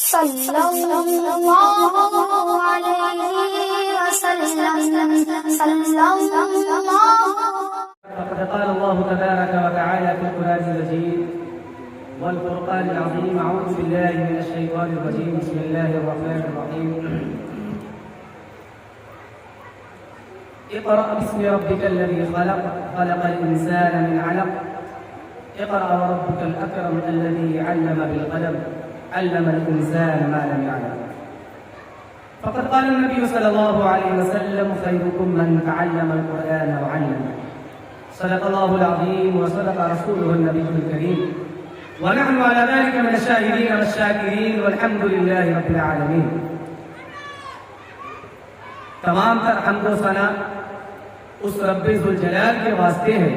صلی اللہ علیہ وسلم صلی اللہ. فقد قال الله تبارك وتعالى في القرآن المجيد والفرقان العظيم: أعوذ بالله من الشيطان الرجيم، بسم الله الرحمن الرحيم. اقرأ باسم ربك الذي خلق، خلق الإنسان من علق. اقرأ وربك الأكرم الذي علم بالقلم، علم الإنسان ما لم يعلم. فقد قال النبي صلى الله عليه وسلم: خيركم من تعلم القرآن وعلمه. صدق الله العظيم وصدق رسوله النبي الكريم، ونحن على ذلك من الشاهدين والشاكرين، والحمد لله رب العالمين. تمام تر حمد و ثنا اس رب ذوالجلال کے واسطے ہے.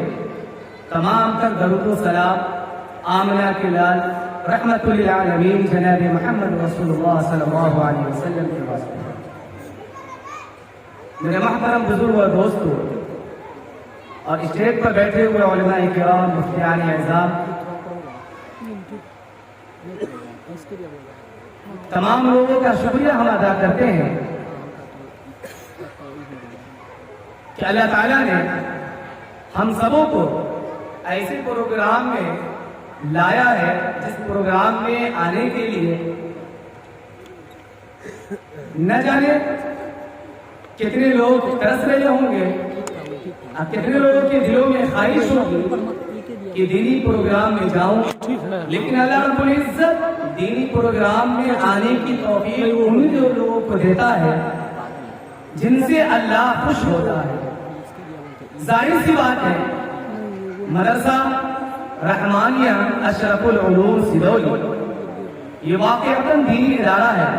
تمام تر درود و سلام آمنہ کے لال رحمت للعالمین جناب محمد رسول اللہ صلی اللہ علیہ وسلم کے واسطے ہے. میرے محترم بزرگ اور دوستو اور اسٹیج پر بیٹھے ہوئے علماء کرام، مفتیان اعظام، تمام لوگوں کا شکریہ ہم ادا کرتے ہیں کہ اللہ تعالیٰ نے ہم سبوں کو ایسے پروگرام میں لایا ہے جس پروگرام میں آنے کے لیے نہ جانے کتنے لوگ ترس رہے ہوں گے، کتنے لوگوں کے دلوں میں خواہش ہوگی کہ دینی پروگرام میں جاؤں، لیکن اللہ رب العزت دینی پروگرام میں آنے کی توفیق انہیں لوگوں کو دیتا ہے جن سے اللہ خوش ہوتا ہے. ظاہر سی بات ہے، مدرسہ رحمانیہ اشرف العلوم سدولی یہ واقعتاً دینی ادارہ ہے،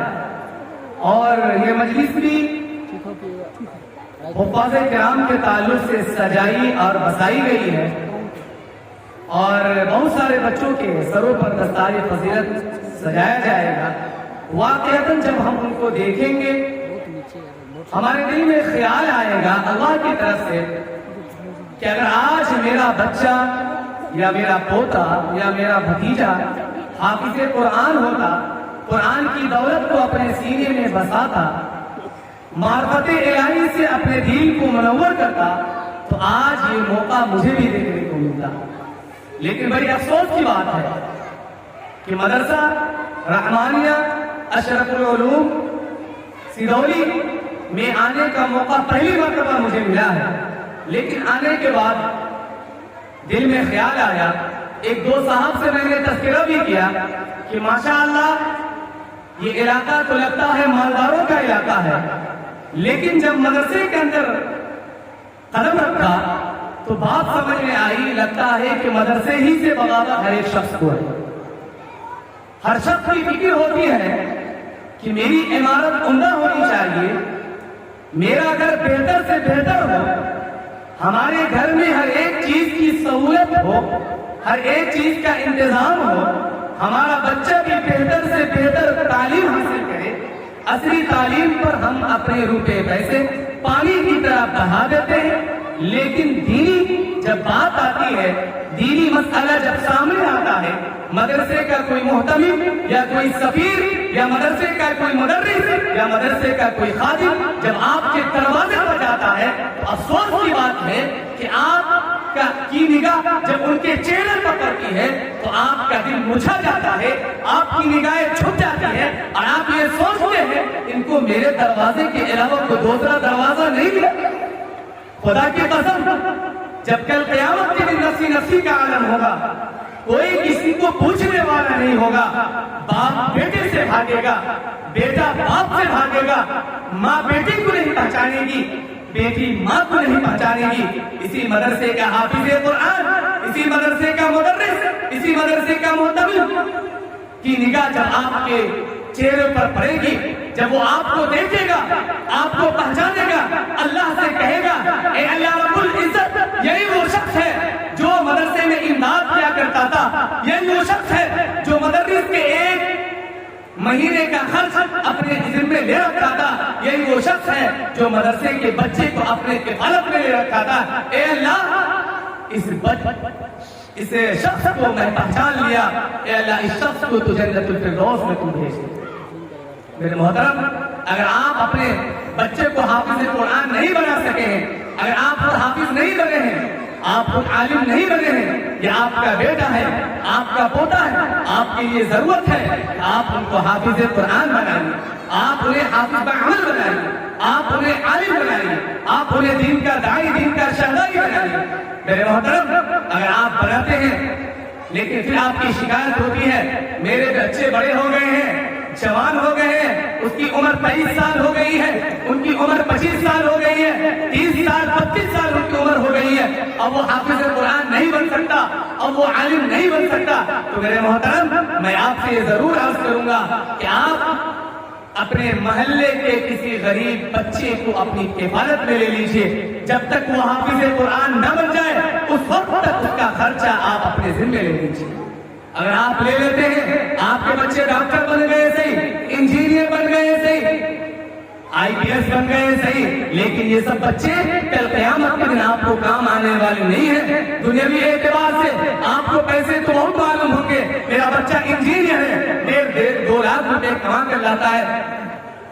اور یہ مجلس بھی حفاظ کرام کے تعلق سے سجائی اور بسائی گئی ہے، اور بہت سارے بچوں کے سروں پر دستار فضیلت سجایا جائے گا. واقعتاً جب ہم ان کو دیکھیں گے ہمارے دل میں خیال آئے گا اللہ کی طرف سے کہ اگر آج میرا بچہ یا میرا پوتا یا میرا بھتیجا حافظ قرآن ہوتا، قرآن کی دولت کو اپنے سینے میں بساتا، معرفت الہی سے اپنے دل کو منور کرتا، تو آج یہ موقع مجھے بھی دیکھنے کو ملتا. لیکن بڑی افسوس کی بات ہے کہ مدرسہ رحمانیہ اشرف العلوم سدولی میں آنے کا موقع پہلی مرتبہ مجھے ملا ہے، لیکن آنے کے بعد دل میں خیال آیا، ایک دو صاحب سے میں نے تذکرہ بھی کیا کہ ماشاءاللہ یہ علاقہ تو لگتا ہے مالداروں کا علاقہ ہے، لیکن جب مدرسے کے اندر قدم رکھا تو بات سمجھ میں آئی، لگتا ہے کہ مدرسے ہی سے بغاوت ہر ایک شخص کو ہے. ہر شخص کی فکر ہوتی ہے کہ میری عمارت عمدہ ہونی چاہیے، میرا گھر بہتر سے بہتر ہو، ہمارے گھر میں ہر ایک چیز کی سہولت ہو، ہر ایک چیز کا انتظام ہو، ہمارا بچہ بھی بہتر سے بہتر تعلیم حاصل کرے. عصری تعلیم پر ہم اپنے روپے پیسے پانی کی طرح بہا دیتے ہیں، لیکن دینی جب بات آتی ہے، دینی مسئلہ جب سامنے آتا ہے، مدرسے کا کوئی محتمم یا کوئی سفیر یا مدرسے کا کوئی مدرس یا مدرسے کا کوئی خادم جب آپ کے دروازے پر جاتا ہے تو افسوس کی بات ہے کہ آپ کی نگاہ جب ان کے چہرے پر پڑتی ہے تو آپ کا دل مچھا جاتا ہے، آپ کی نگاہیں جھک جاتی ہے، اور آپ یہ سوچتے ہیں ان کو میرے دروازے کے علاوہ کوئی دوسرا دروازہ نہیں ملا. خدا کی قسم جب کل قیامت کے دن نفسی نفسی کا عالم ہوگا، کوئی کسی کو پوچھنے والا نہیں ہوگا، باپ بیٹے سے بھاگے گا، بیٹا باپ سے بھاگے گا، ماں بیٹی کو نہیں پہچانے گی، بیٹی ماں کو نہیں پہچانے گی. اسی مدرسے کا حافظ قرآن، اسی مدرسے کا مدرس، اسی مدرسے کا محتمم کی نگاہ جب آپ کے چہرے پر پڑے گی، جب وہ آپ کو دیکھے گا، آپ کو پہچانے گا، اللہ سے کہے گا اے اللہ رب العزت یہی وہ شخص ہے جو مدرسے میں امداد کیا کرتا تھا، یہی وہ شخص ہے جو مدرس کے ایک مہینے کا خرچ اپنے ذمہ لے رکھا تھا، یہی وہ شخص ہے جو مدرسے کے بچے کو اپنے کفالت میں لے رکھا تھا. اے اللہ اس شخص کو میں پہچان لیا، اے اللہ اس شخص کو تو جنت الفردوس میں تو بھیج دے. میرے محترم، اگر آپ اپنے بچے کو حافظ قرآن نہیں بنا سکے ہیں، اگر آپ خود حافظ نہیں بنے ہیں، آپ خود عالم نہیں بنے ہیں، یہ آپ کا بیٹا ہے، آپ کا پوتا ہے، آپ کے لیے ضرورت ہے کہ آپ ان کو حافظ قرآن بنائیے، آپ انہیں حافظ بعمل بنائیے، آپ انہیں عالم بنائیے، آپ انہیں دین کا داعی، دین کا شہدائی بنائیے۔ میرے محترم، اگر آپ بناتے ہیں لیکن پھر آپ کی شکایت ہوتی ہے میرے بچے بڑے ہو گئے ہیں، جوان ہو گئے ہیں، اس کی عمر 23 سال ہو گئی ہے، ان کی عمر 25 سال ہو گئی ہے، 30 سال 25 سال ان کی عمر ہو گئی ہے، اب وہ حافظ قرآن نہیں بن سکتا، اب وہ عالم نہیں بن سکتا، تو میرے محترم میں آپ سے یہ ضرور عرض کروں گا کہ آپ اپنے محلے کے کسی غریب بچے کو اپنی کفالت میں لے لیجئے، جب تک وہ حافظ قرآن نہ بن جائے اس وقت تک اس کا خرچہ آپ اپنے ذمہ لے لیجئے۔ اگر آپ لے لیتے ہیں، آپ کے بچے ڈاکٹر بن گئے صحیح، انجینئر بن گئے صحیح، IPS بن گئے صحیح، لیکن یہ سب بچے کل قیامت کے دن آپ کو کام آنے والے نہیں ہیں۔ دنیاوی اعتبار سے آپ کو پیسے تو بہت معلوم ہوں گے، میرا بچہ انجینئر ہے، 1.5-2 لاکھ روپے کما کر لاتا ہے،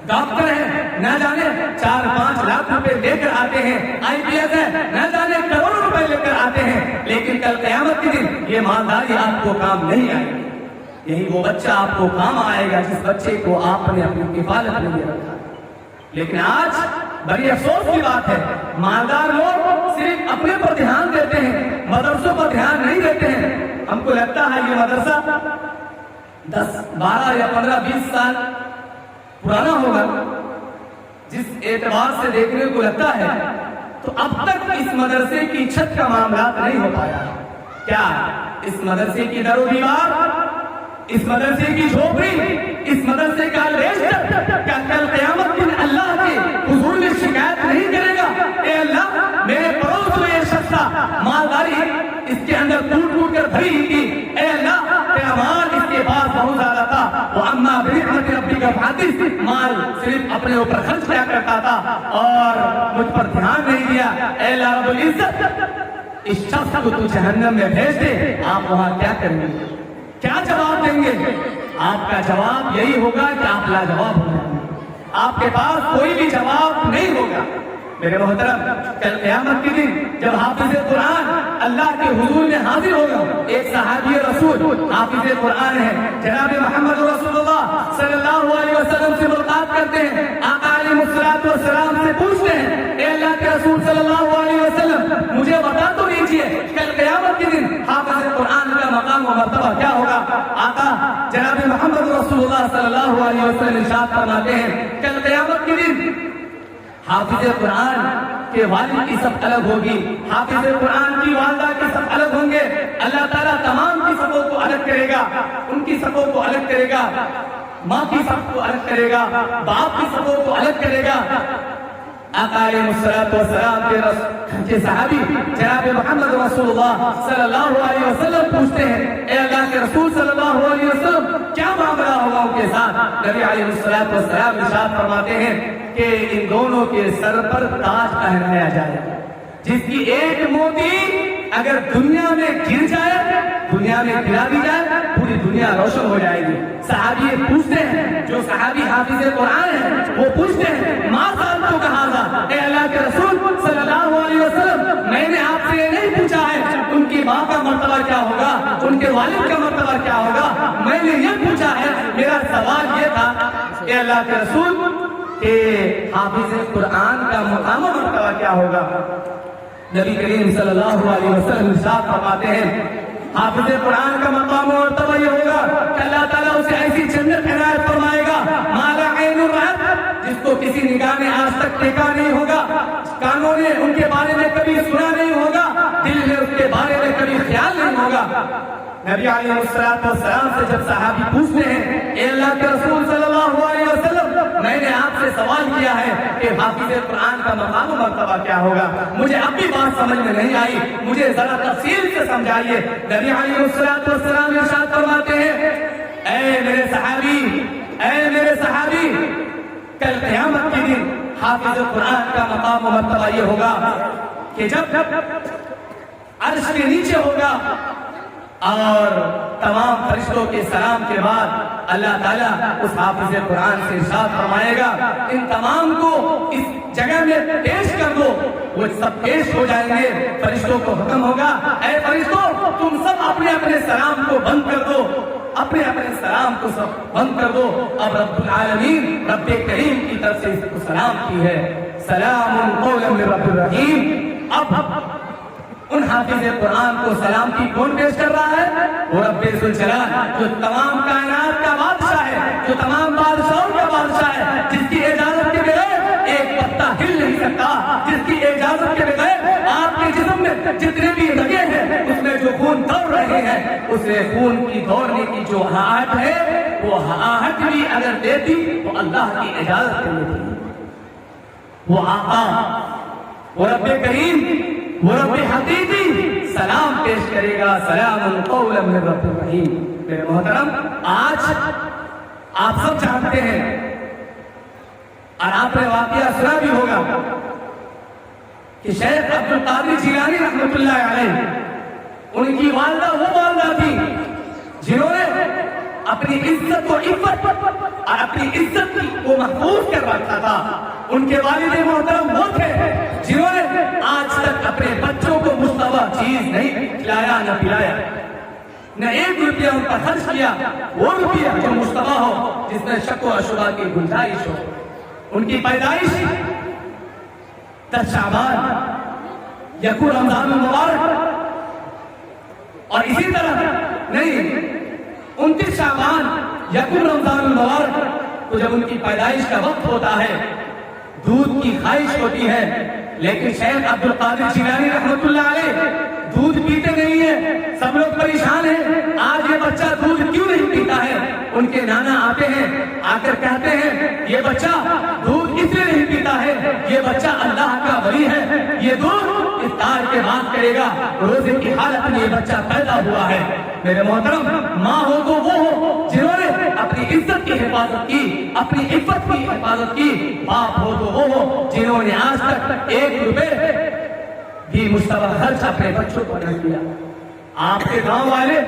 ڈاکٹر ہے نہ جانے 4-5 لاکھ روپے لے کر آتے ہیں، IPS ہے نہ جانے کروڑوں روپے لے کر آتے ہیں، لیکن کل قیامت کے دن یہ مالداری آپ کو کام نہیں آئے گی۔ یہی وہ بچہ آپ کو کام آئے گا جس بچے کو آپ نے اپنی کفالت میں لے رکھا۔ لیکن آج بڑی افسوس کی بات ہے، مالدار لوگ صرف اپنے پر دھیان دیتے ہیں، مدرسوں پر دھیان نہیں دیتے ہیں۔ ہم کو لگتا ہے یہ مدرسہ 10, 12 یا 15, 20 سال پرانا ہوگا، جس اعتبار سے دیکھنے کو لگتا ہے، تو اب تک اس مدرسے کی چھت کا معاملات نہیں ہو پایا۔ کیا اس مدرسے کی در و دیوار، اس مدرسے کی جھوپڑی، اس مدرسے کا لیسٹر کیا کل قیامت دن اللہ کے حضور میں شکایت نہیں کرے گا؟ اے اللہ، میرے پڑوس میں یہ شخص تھا، مالداری اس کے اندر ٹوٹ ٹوٹ کر بھری ہوئی تھی، اے اللہ تیرا مال اس کے پاس بہت زیادہ تھا، وَأَمَّا بِنِعْمَةِ رَبِّكَ فَحَدِّثْ، مال صرف اپنے اوپر خرچ کیا کرتا تھا اور مجھ پر دھیان نہیں دیا، اے اللہ رب العزت اس شخص کو تو جہنم میں بھیج دے، آپ وہاں کیا کریں گے؟ کیا جواب دیں گے؟ آپ کا جواب یہی ہوگا کہ آپ لاجواب ہو جائیں گے، آپ کے پاس کوئی بھی جواب نہیں ہوگا۔ میرے محترم، کل قیامت کے دن جب حافظ قرآن اللہ کے حضور میں حاضر ہوگا، ایک صحابی رسول حافظ قرآن ہے، جناب محمد رسول اللہ صلی اللہ علیہ وسلم سے ملاقات کرتے ہیں، آقا علیہ الصلوۃ والسلام سے پوچھتے ہیں، اے اللہ کے رسول صلی اللہ علیہ وسلم مجھے بتا تو دیجیے کل قیامت کے دن حافظ قرآن کا مقام و مرتبہ کیا ہوگا؟ آقا جناب محمد رسول اللہ صلی اللہ علیہ وسلم ارشاد فرماتے ہیں، کل قیامت کے دن حافظ قرآن کے والد کی سب الگ ہوگی، حافظ قرآن کی والدہ کی سب الگ ہوں گے، اللہ تعالیٰ تمام کی سبوں کو الگ کرے گا، ان کی سبوں کو الگ کرے گا، ماں کی سب کو الگ کرے گا، باپ کی سبوں کو الگ کرے گا۔ آقا علیہ الصلوۃ والسلام کے صحابی جناب محمد رسول اللہ صلی اللہ علیہ وسلم پوچھتے ہیں، اے اللہ کے رسول صلی اللہ علیہ وسلم کیا معاملہ ہوگا ان کے ساتھ؟ نبی علیہ الصلوۃ والسلام ارشاد فرماتے ہیں کہ ان دونوں کے سر پر تاج پہنایا جائے گا، جس کی ایک موتی اگر دنیا میں گر جائے، دنیا میں گرا دی جائے، پوری دنیا روشن ہو جائے گی۔ صحابی پوچھتے ہیں، جو صحابی حافظ قرآن ہے وہ پوچھتے ہیں، ماں صاحب کو کہا تھا، اے اللہ کے رسول صلی اللہ علیہ وسلم میں نے آپ سے یہ نہیں پوچھا ہے ان کی ماں کا مرتبہ کیا ہوگا، ان کے والد کا مرتبہ کیا ہوگا، میں نے یہ پوچھا ہے، میرا سوال یہ تھا اے اللہ کے رسول کہ حافظ قرآن کا مقام و مرتبہ کیا ہوگا؟ نبی کریم صلی اللہ علیہ وسلم ارشاد فرماتے ہیں، حافظ قرآن کا مقام و مرتبہ یہ ہوگا کہ اللہ تعالیٰ اسے ایسی جنت عنایت فرمائے گا ما لا عین رأت، جس کو کسی نگاہ نے آج تک دیکھا نہیں ہوگا، کانوں نے ان کے بارے میں کبھی سنا نہیں ہوگا، دل میں اس کے بارے میں کبھی خیال نہیں ہوگا۔ نبی علیہ الصلوۃ والسلام سے جب صحابی پوچھتے ہیں، اے اللہ کے رسول صلی اللہ علیہ وسلم میں نے آپ سے سوال کیا ہے کہ حافظ قرآن کا مقام و مرتبہ کیا ہوگا، مجھے اب بھی بات سمجھ میں نہیں آئی، مجھے ذرا تفصیل سے سمجھائیے۔ نبی علیہ الصلوۃ والسلام ارشاد فرماتے ہیں، اے میرے صحابی، اے میرے صحابی، کل قیامت کے دن حافظ قرآن کا مقام و مرتبہ یہ ہوگا کہ جب عرش کے نیچے ہوگا اور تمام فرشتوں کے سلام کے بعد اللہ تعالیٰ اس حافظ قرآن سے ارشاد فرمائے گا ان تمام کو اس جگہ میں پیش کر دو، وہ سب پیش ہو جائیں گے، فرشتوں کو حکم ہوگا اے فرشتوں تم سب اپنے اپنے سلام کو بند کر دو، اپنے اپنے سلام کو سب بند کر دو۔ اب رب العالمین رب کریم کی طرف سے اس کو سلام کی ہے، سلام قولا من رب الرحیم۔ اب ان حافظ قرآن کو سلامتی کون پیش کر رہا ہے؟ وہ رب ذوالجلال جو تمام کائنات کا بادشاہ ہے، جو تمام بادشاہوں کا بادشاہ ہے، جس کی اجازت کے بغیر ایک پتا ہل نہیں سکتا، جس کی اجازت کے بغیر آپ کے جسم میں جتنے بھی رگیں ہیں اس میں جو خون دوڑ رہے ہیں، اسے خون کی دوڑنے کی جو ہاہٹ ہے وہ ہاہٹ بھی اگر دیتی تو اللہ کی اجازت کے لیے تھی۔ وہ آقا، وہ رب کریم، وہ رب حقیقی سلام پیش کرے گا، سلام قولا من رب الرحیم۔ میرے محترم، آج آپ سب جانتے ہیں اور آپ نے واقعہ سنا بھی ہوگا کہ شیخ عبد القادر جیلانی رحمۃ اللہ علیہ، ان کی والدہ وہ والدہ تھی جنہوں نے اپنی عزت و عفت اور اپنی عزت کو محفوظ کر رکھا تھا۔ ان کے والد محترم وہ تھے جنہوں نے آج تک اپنے بچوں کو مشتبہ چیز نہیں کھلایا نہ پلایا، نہ ایک روپیہ ان پر خرچ کیا، وہ روپیہ جو مشتبہ ہو، جس میں شک و شبہ کی گنجائش ہو۔ ان کی پیدائش 10 شعبان یکم رمضان المبارک، اور اسی طرح نہیں 29 شعبان یکم رمضان المبارک کو جب ان کی پیدائش کا وقت ہوتا ہے، دودھ کی خواہش ہوتی ہے، لیکن شیخ عبد القادر جیلانی رحمۃ اللہ علیہ دودھ پیتے نہیں ہیں، سب لوگ پریشان ہیں، آج یہ بچہ دودھ کیوں نہیں پیتا ہے؟ ان کے نانا آتے ہیں، آ کر کہتے ہیں یہ بچہ دودھ اس لیے نہیں پیتا ہے، یہ بچہ اللہ کا ولی ہے، یہ دودھ افطار کے بعد کرے گا، روزے کی حالت میں یہ بچہ پیدا ہوا ہے۔ میرے محترم، ماں ہو تو وہ ہو جنہوں نے اپنی عزت کی حفاظت کی، اپنی عفت کی حفاظت کی، باپ ہو تو وہ ہو جنہوں نے آج تک 1 روپے بھی مشتبہ خرچ اپنے بچوں کو نہ کیا۔ آپ کے گاؤں والے،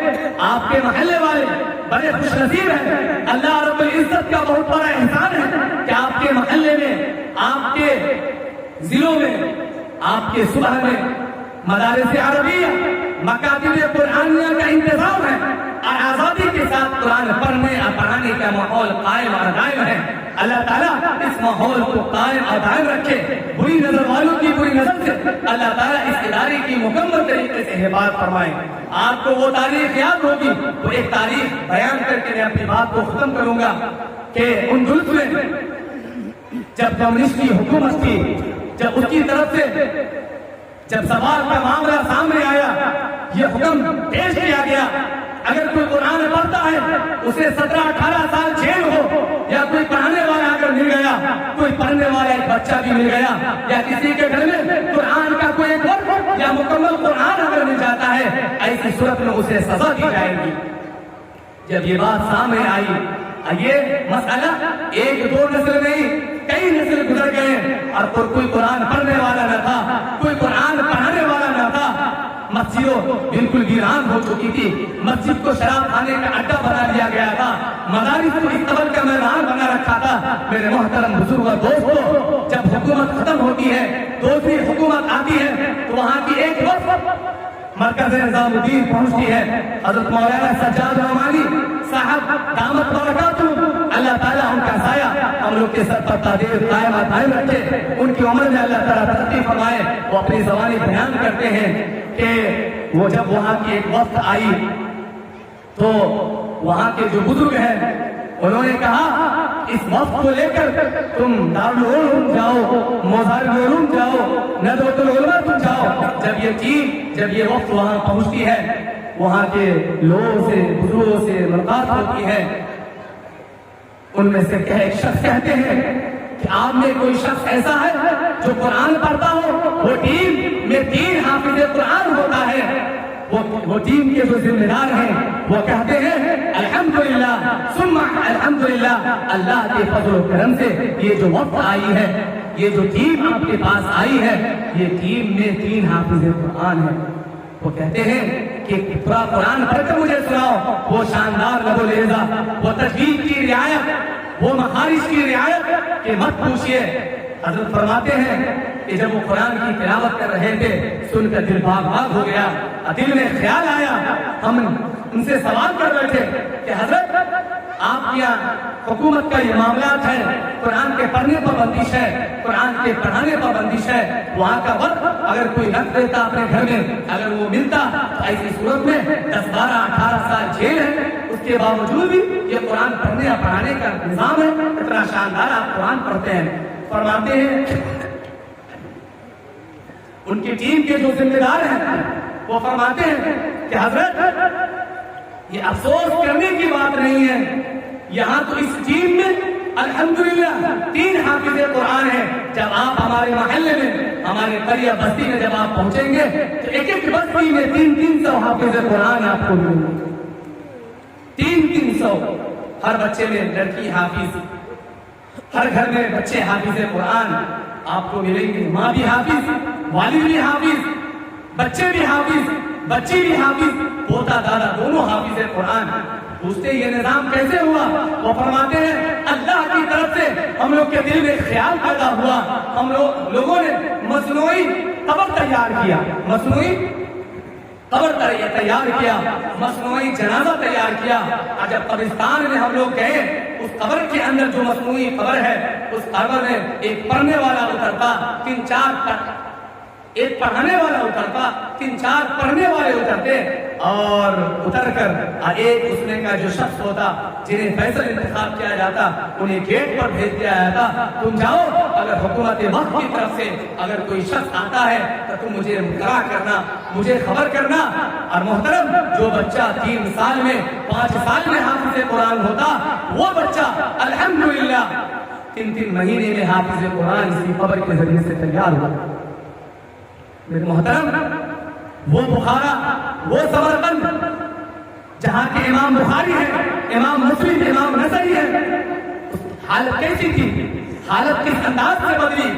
آپ کے محلے والے بڑے خوش نصیب ہیں، اللہ رب العزت کا بہت بڑا احسان ہے کہ آپ کے محلے میں، آپ کے ضلعوں میں، آپ کے صوبہ میں مدارس عربیہ، مکاتب قرآنیہ کا انتظام ہے، اور آزادی کے ساتھ قرآن پڑھنے اور پڑھانے کا ماحول قائم اور دائم ہے۔ اللہ تعالیٰ اس ماحول کو قائم اور دائم رکھے، بری نظر والوں کی بری نظر سے اللہ تعالیٰ اس ادارے کی مکمل طریقے سے حفاظت فرمائے۔ آپ کو وہ تاریخ یاد ہوگی، وہ ایک تاریخ بیان کر کے میں اپنی بات کو ختم کروں گا کہ اندلس میں جب کمیونسٹ کی حکومت تھی، جب اس کی طرف سے جب سوال کا معاملہ سامنے آیا، یہ حکم پیش کیا گیا اگر کوئی قرآن پڑھتا ہے اسے 17-18 سال جیل ہو، یا کوئی پڑھانے والا اگر مل گیا، کوئی پڑھنے والا ایک بچہ بھی مل گیا، یا کسی کے گھر میں قرآن کا کوئی ایک ورق یا مکمل قرآن اگر مل جاتا ہے، ایسی صورت میں اسے سزا دی جائے گی۔ جب یہ بات سامنے آئی، یہ مسئلہ 1-2 نسل نہیں، کئی نسل گزر گئے اور کوئی قرآن پڑھنے والا نہ تھا، کوئی قرآن پڑھانے والا نہ تھا، مسجدوں بالکل ویران ہو چکی تھی، مسجد کو شراب کھانے کا اڈا بنا دیا گیا تھا، مدارس کو استقبال کا میدان بنا رکھا تھا۔ میرے محترم بزرگ اور دوستو، جب حکومت ختم ہوتی ہے، دوسری حکومت آتی ہے، تو وہاں کی ایک وقت مرکز نظام الدین پہنچتی ہے، حضرت مولانا سجاد رحمانی صاحب دامت برکاتہ، اللہ تعالیٰ ان کا سایہ ہم لوگ کے سر پر تادیر قائم دائم رکھے، ان کی عمر میں اللہ تعالیٰ ترقی فرمائے۔ وہ اپنی زبانی بیان کرتے ہیں کہ وہ جب وہاں کی ایک وقت آئی تو وہاں کے جو بزرگ ہیں انہوں نے کہا اس وقت کو لے کر تم دارالعلوم جاؤ، موزارالعلوم جاؤ، ندوۃ العلماء تم جاؤ۔ جب یہ وقت وہاں پہنچتی ہے، وہاں کے لوگوں سے، بزرگوں سے ملاقات ہوتی ہے، ان میں سے ایک شخص کہتے ہیں کہ آپ میں کوئی شخص ایسا ہے جو قرآن پڑھتا ہو؟ وہ ٹیم میں 3 حافظ قرآن ہوتا ہے، وہ ٹیم کے جو ذمہ دار ہیں وہ کہتے ہیں الحمدللہ ثم الحمدللہ، اللہ کے فضل و کرم سے یہ جو وقت آئی ہے، یہ جو ٹیم آپ کے پاس آئی ہے، یہ ٹیم میں 3 حافظ قرآن ہے۔ وہ کہتے ہیں کہ ایک پورا قرآن پڑھ کر مجھے سناؤ، وہ شاندار لب و لہجہ، وہ تجوید کی رعایت، وہ مخارج کی رعایت کہ مت پوچھئے۔ حضرت فرماتے ہیں کہ جب وہ قرآن کی تلاوت کر رہے تھے، سن کر دل باغ باغ ہو گیا، دل میں خیال آیا، ہم ان سے سوال کر رہے تھے کہ حضرت آپ کی حکومت کا یہ معاملات ہے، قرآن کے پڑھنے پر بندش ہے، قرآن کے پڑھانے پر بندش ہے، وہاں کا وقت اگر کوئی رکھ دیتا اپنے گھر میں، اگر وہ ملتا تو ایسی صورت میں 10 12 18 سال جیل ہے، اس کے باوجود بھی یہ قرآن پڑھنے اور پڑھانے کا نظام ہے، اتنا شاندار آپ قرآن پڑھتے ہیں۔ فرماتے ہیں ان کی ٹیم کے جو ذمہ دار ہیں وہ فرماتے ہیں کہ حضرت یہ افسوس کرنے کی بات نہیں ہے، یہاں تو اس ٹیم میں الحمدللہ 3 حافظ قرآن ہیں۔ جب آپ ہمارے محلے میں، ہمارے قریہ بستی میں جب آپ پہنچیں گے تو ایک ایک بستی میں 300 حافظ قرآن آپ کو ملیں گے، 300 ہر بچے میں لڑکی حافظ، ہر گھر میں بچے حافظ قرآن آپ کو ملیں گے، ماں بھی حافظ، والد بھی حافظ، بچے بھی حافظ، بچی بھی حافظ، پوتا دادا دونوں حافظ قرآن۔ پوچھتے یہ نظام کیسے ہوا؟ وہ فرماتے ہیں اللہ کی طرف سے ہم لوگ کے دل میں خیال پیدا ہوا، ہم لوگوں نے مصنوعی قبر تیار کیا، مصنوعی قبر تیار کیا، مصنوعی جنازہ تیار کیا، اور جب قبرستان میں ہم لوگ گئے، اس قبر کے اندر جو مصنوعی قبر ہے، اس قبر میں ایک پڑھنے والا اترتا، 3 4 ایک پڑھانے والا اترتا، 3 4 پڑھنے والے اترتے، اور اتر کر ایک اس میں کا جو شخص ہوتا جنہیں فیصل انتخاب کیا جاتا، انہیں گیٹ پر بھیج دیا جاتا، تم جاؤ، اگر حکومت وقت کی طرف سے اگر کوئی شخص آتا ہے تو تم مجھے مطلع کرنا، مجھے خبر کرنا۔ اور محترم، جو بچہ 3 سال میں 5 سال میں حافظ قرآن ہوتا، وہ بچہ الحمدللہ 3 مہینے میں حافظ قرآن اسی قبر کے ذریعے سے تیار ہوا۔ میرے محترم، وہ بخارا، وہ سمرقند جہاں کے امام بخاری ہیں، امام مسلم، امام نسائی ہے، حالت کیسی تھی؟ حالت کس انداز سے بدلی؟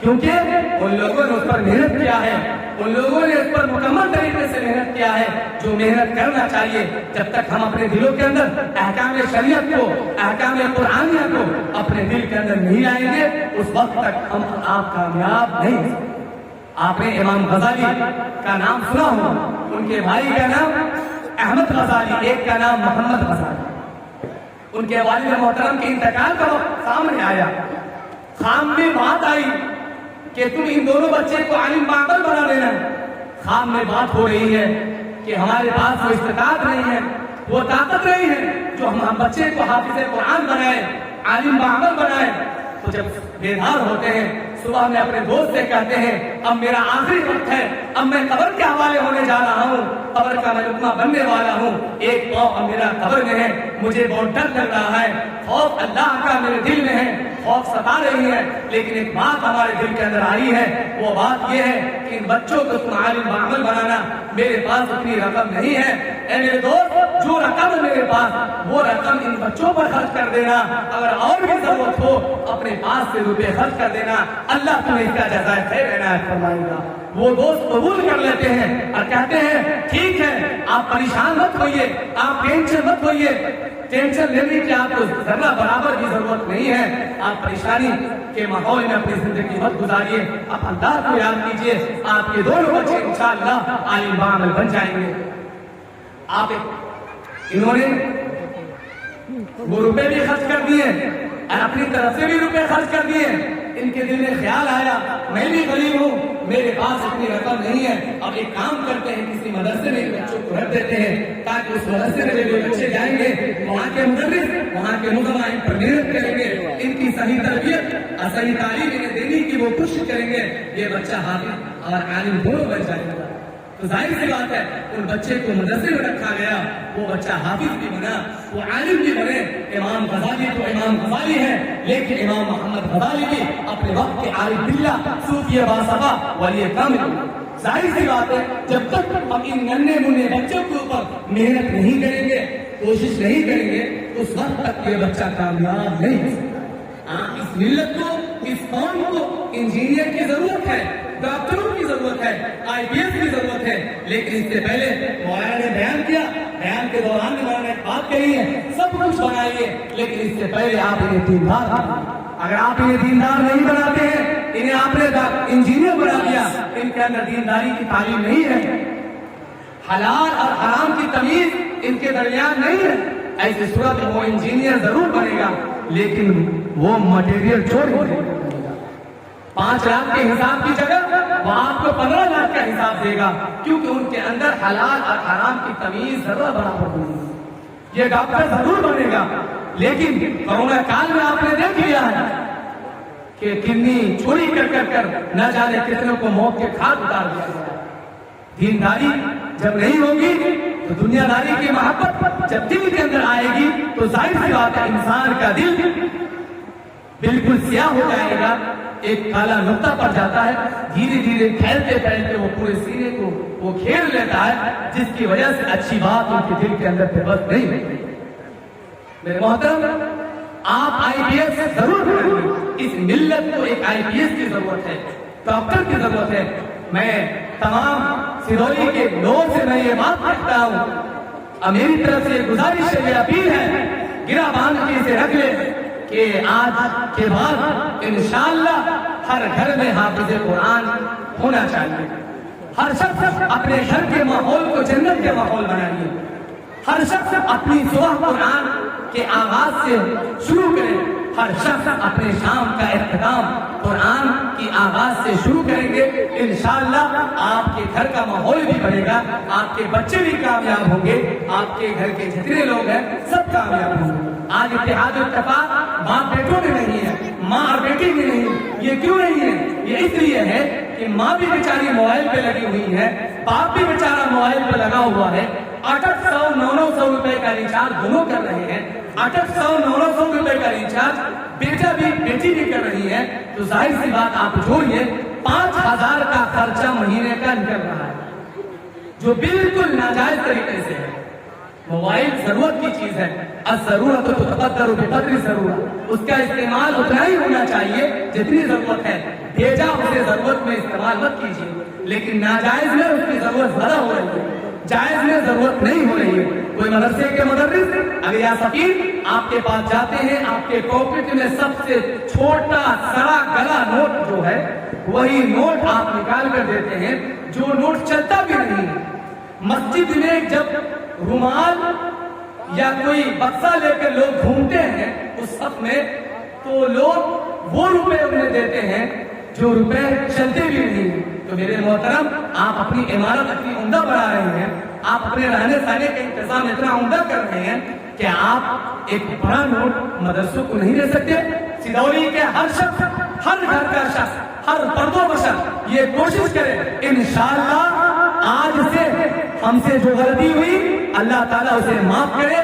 کیونکہ ان لوگوں نے اس پر محنت کیا ہے، ان لوگوں نے اس پر مکمل طریقے سے محنت کیا ہے جو محنت کرنا چاہیے۔ جب تک ہم اپنے دلوں کے اندر احکام شریعت کو، احکام قرآنیہ کو اپنے دل کے اندر نہیں لائیں گے، اس وقت تک ہم آپ کامیاب نہیں ہو سکتے۔ آپ نے امام غزالی کا نام سنا ہو، ان کے بھائی کا نام احمد غزالی، ایک کا نام محمد غزالی۔ ان کے والد محترم کے انتقال کا وقت سامنے آیا، خام میں بات آئی کہ تم ان دونوں بچے کو عالم باعمل بنا دینا۔ خام میں بات ہو رہی ہے کہ ہمارے پاس وہ استطاعت نہیں ہے، وہ طاقت نہیں ہے جو ہم بچے کو حافظ قرآن بنائے، عالم باعمل بنائے۔ تو جب بیدار ہوتے ہیں، صبح میں اپنے دوست سے کہتے ہیں اب میرا آخری وقت ہے، اب میں قبر کے حوالے ہونے جا رہا ہوں، قبر کا میں لقمہ بننے والا ہوں، ایک پاؤں اب میرا قبر میں ہے، مجھے بہت ڈر لگ رہا ہے، خوف اللہ کا میرے دل میں ہے، خوف ستا رہی ہے، لیکن ایک بات ہمارے دل کے اندر آئی ہے، وہ بات یہ ہے کہ ان بچوں کو تم عالم باعمل بنانا، میرے پاس اتنی رقم نہیں ہے، اے میرے دوست، جو رقم ہے میرے پاس وہ رقم ان بچوں پر خرچ کر دینا، اگر اور بھی ضرورت ہو اپنے پاس سے روپے خرچ کر دینا، اللہ تمہیں اس کا جزائے خیر عنایت فرمائے گا۔ وہ دوست قبول کر لیتے ہیں اور کہتے ہیں ٹھیک ہے، آپ پریشان مت ہوئیے، آپ ٹینشن مت ہوئیے، ٹینشن لینے کی آپ کو ذرہ برابر بھی ضرورت نہیں ہے، آپ پریشانی کے ماحول میں اپنی زندگی مت گزاریے، آپ اللہ کو یاد کیجیے، آپ کے دونوں بچے انشاءاللہ عالم باعمل بن جائیں گے۔ انہوں نے وہ روپے بھی خرچ کر دیے اور اپنی طرف سے بھی روپے خرچ کر دیے۔ ان کے دل میں خیال آیا میں بھی غریب ہوں، میرے پاس اتنی رقم نہیں ہے، اب ایک کام کرتے ہیں کسی مدرسے میں بچوں کو رکھ دیتے ہیں تاکہ اس مدرسے میں جو بچے جائیں گے وہاں کے مدرس، وہاں کے نظما ان پر محنت کریں گے، ان کی صحیح تربیت اور صحیح تعلیم انہیں دینے کی وہ کوشش کریں گے، یہ بچہ حافظ اور عالم دونوں بن جائے گا۔ تو ظاہر سی بات ہے ان بچے کو مدرسے میں رکھا گیا، وہ بچہ حافظ بھی بنا، وہ عالم بھی بنے۔ امام غزالی تو امام غزالی ہے، لیکن امام محمد غزالی بھی اپنے وقت کے عارف باللہ، صوفی باصفا، ولی کامل۔ ظاہر سی بات ہے جب تک ہم ان ننھے منھے بچوں کے اوپر محنت نہیں کریں گے، کوشش نہیں کریں گے، اس وقت تک یہ بچہ کامیاب نہیں ہو سکتا۔ اس ملت کو، اس قوم کو انجینئر کی ضرورت ہے، ڈاکٹروں کی ضرورت ہے, IPS کی ضرورت ہے. لیکن اس سے پہلے مولانا نے بیان کیا, بیان کے دوران مولانا نے ایک بات کہی ہے, سب کچھ بنائیے لیکن اس سے پہلے آپ انہیں دیندار بنائیے. اگر آپ انہیں دیندار نہیں بناتے ہیں, انہیں آپ نے انجینئر بنا دیا, ان کے اندر دینداری کی تعلیم نہیں ہے, حلال اور حرام کی تمیز ان کے درمیان نہیں ہے, ایسی صورت وہ انجینئر ضرور بنے گا لیکن وہ مٹیریل چھوڑ دے گا. 5 لاکھ کے حساب کی جگہ وہ آپ کو 15 لاکھ کا حساب دے گا, کیونکہ ان کے اندر حلال اور حرام کی تمیز ذرہ برابر نہیں ہے. یہ ڈاکٹر ضرور بنے گا لیکن کورونا کال میں آپ نے دیکھ لیا ہے کہ کتنی چوری کر نہ جانے کتنے کو موت کے گھاٹ اتار دیا گیا. دینداری جب نہیں ہوگی تو دنیا داری کی محبت جب دل کے اندر آئے گی تو ظاہر سی بات ہے انسان کا دل بالکل سیاہ ہو جائے گا, ایک کالا نقطہ پڑ جاتا ہے, دھیرے دھیرے پھیلتے وہ پورے سینے کو وہ گھیر لیتا ہے, جس کی وجہ سے اچھی بات ان کے دل کے اندر بس نہیں ہوتی. میرے محترم, آپ IPS ضرور کریں, اس ملت کو ایک IPS کی ضرورت ہے, ڈاکٹر کی ضرورت ہے. میں تمام سدولی کے لوگوں سے میں یہ بات کہتا ہوں, اب میری طرف سے گزارش ہے, یہ اپیل ہے, گرا باندھ کے اسے رکھ لے کہ آج کے بعد انشاءاللہ ہر گھر میں حافظ قرآن ہونا چاہیے. ہر شخص اپنے گھر کے ماحول کو جنت کے ماحول بنائیے. ہر شخص اپنی صبح قرآن کے آغاز سے شروع کرے. ہر شخص اپنے شام کا اختتام قرآن کی آغاز سے شروع کریں گے. انشاءاللہ آپ کے گھر کا ماحول بھی بنے گا, آپ کے بچے بھی کامیاب ہوں گے, آپ کے گھر کے جتنے لوگ ہیں سب کامیاب ہوں گے. آج اتحاد و اتفاق باپ بیٹوں میں نہیں ہے, ماں اور بیٹی میں نہیں. یہ کیوں نہیں ہے؟ یہ اس لیے ہے کہ ماں بھی بیچاری موبائل پہ لگی ہوئی ہے, باپ بھی بیچارہ موبائل پہ لگا ہوا ہے. 800-900 روپے کا ریچارج دونوں کر رہے ہیں, 800-900 روپے کا ریچارج بیٹا بھی بیٹی بھی کر رہی ہے. تو ظاہر سی بات آپ جوڑیے 5000 کا خرچہ مہینے کا نکل رہا ہے, جو بالکل ناجائز طریقے سے ہے. موبائل ضرورت کی چیز ہے, الضرورت تقدر بقدر الضرورت, اس کا استعمال اتنا ہی ہونا چاہیے جتنی ضرورت ہے. بھیجا اسے ضرورت میں استعمال مت کیجیے, لیکن ناجائز میں اس کی ضرورت زیادہ ہو رہی ہے, جائز میں ضرورت نہیں ہو رہی ہے. کوئی مدرسے کے مدرس اگر یا سفیر آپ کے پاس جاتے ہیں, آپ کے پاکٹ میں سب سے چھوٹا سڑا گلا نوٹ جو ہے وہی نوٹ آپ نکال کر دیتے ہیں, جو نوٹ چلتا بھی نہیں. مسجد میں جب رومال یا کوئی بکسا لے کر لوگ گھومتے ہیں اس صف میں, تو لوگ وہ روپے انہیں دیتے ہیں جو روپے چلتے بھی نہیں. تو میرے محترم, آپ اپنی عمارت اتنی عمدہ بنا رہے ہیں, آپ اپنے رہنے سہنے کا انتظام اتنا عمدہ کر رہے ہیں کہ آپ ایک بڑا نوٹ مدرسوں کو نہیں دے سکتے. سدولی کے ہر شخص, ہر گھر کا شخص, ہر فرد و بشر یہ کوشش کرے, انشاءاللہ آج سے ہم سے جو غلطی ہوئی اللہ تعالیٰ اسے معاف کرے,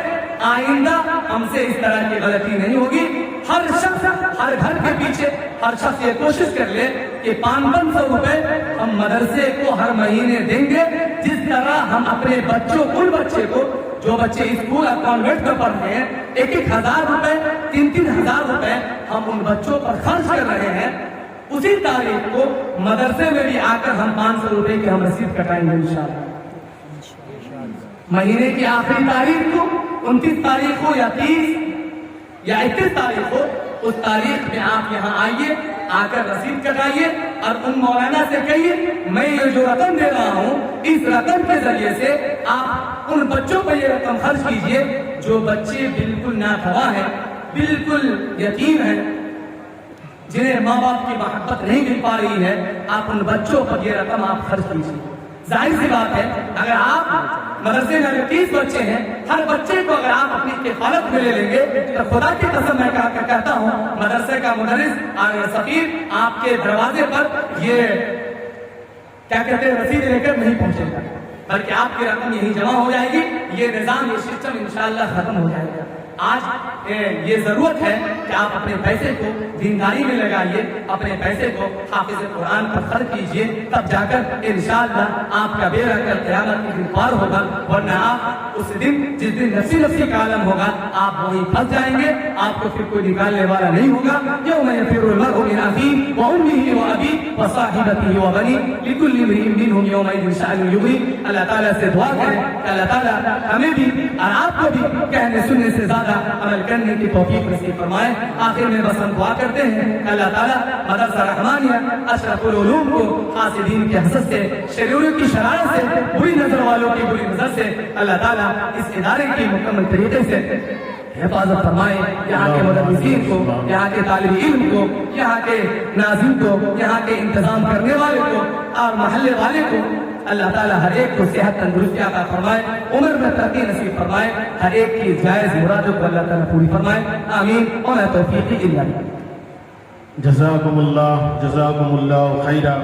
آئندہ ہم سے اس طرح کی غلطی نہیں ہوگی. ہر شخص, ہر گھر کے پیچھے ہر شخص یہ کوشش کر لے کہ 500 روپے ہم مدرسے کو ہر مہینے دیں گے. جس طرح ہم اپنے بچوں, ان بچے کو جو بچے اسکول اور کانوینٹ میں پڑھ رہے ہیں, 1,000 روپے 3,000 روپے ہم ان بچوں پر خرچ کر رہے ہیں, اسی تاریخ کو مدرسے میں بھی آ کر ہم 500 روپے کی ہم رسید کٹائیں گے انشاءاللہ. مہینے کی آخری تاریخ کو 29 تاریخ کو یا 30 یا 31 تاریخ کو, اس تاریخ میں آپ یہاں آئیے, آ کر رسید کٹائیے اور ان مولانا سے کہیے میں یہ جو رقم دے رہا ہوں اس رقم کے ذریعے سے آپ ان بچوں پر یہ رقم خرچ کیجئے جو بچے بالکل ناخواہ ہیں, بالکل یتیم ہیں, جنہیں ماں باپ کی محبت نہیں مل پا رہی ہے. آپ ان بچوں پر یہ رقم آپ خرچ کیجیے. ظاہر سی بات ہے اگر آپ مدرسے میں اگر 30 بچے ہیں, ہر بچے کو اگر آپ اپنی کفالت میں لے لیں گے تو خدا کی قسم میں کہتا ہوں مدرسے کا مدرس اور سفیر آپ کے دروازے پر یہ کیا کہتے ہیں رسید لے کر نہیں پہنچے گا, بلکہ آپ کی رقم یہی جمع ہو جائے گی. یہ نظام, یہ سسٹم انشاءاللہ ختم ہو جائے گا. آج یہ ضرورت ہے کہ آپ اپنے پیسے کو دینداری میں لگائیے، اپنے پیسے کو حافظ قرآن پر خرچ کیجیے، تب جا کر انشاءاللہ آپ کا بیڑا کل قیامت کے دن پار ہوگا، ورنہ آپ اس دن جس دن نفسی نفسی کا عالم ہوگا آپ وہیں پھنس جائیں گے، آپ کو پھر کوئی نکالنے والا نہیں ہوگا۔ یوم یفر المرء من اخیہ وامہ وابیہ وصاحبتہ وبنیہ لکل امرئ منہم یومئذ شأن یغنیہ۔ اللہ تعالیٰ سے دعا کریں کہ اللہ تعالیٰ ہمیں بھی اور آپ کو بھی کہنے سننے سے زیادہ عمل کرنے کی توفیق نصیب فرمائے۔ آخر میں بس ہم دعا کرتے ہیں کہ اللہ تعالیٰ مدرسہ رحمانیہ اشرف العلوم کو حاسدین کے حسد سے، شریروں کی شرارت سے، بری نظر والوں کی بری نظر سے اللہ تعالیٰ اس ادارے کی مکمل طریقے سے حفاظت فرمائے۔ یہاں کے مدرسین کو، یہاں کے طالب علم کو، یہاں کے ناظرین کو، یہاں کے انتظام کرنے والے کو اور محلے والے کو اللہ تعالیٰ ہر ایک کو صحت تندرستی عطا فرمائے، عمر میں ترقی نصیب فرمائے، ہر ایک کی جائز مرادوں کو اللہ تعالیٰ پوری فرمائے، آمین۔ وما توفیقی الا باللہ۔ جزاکم اللہ خیرہ۔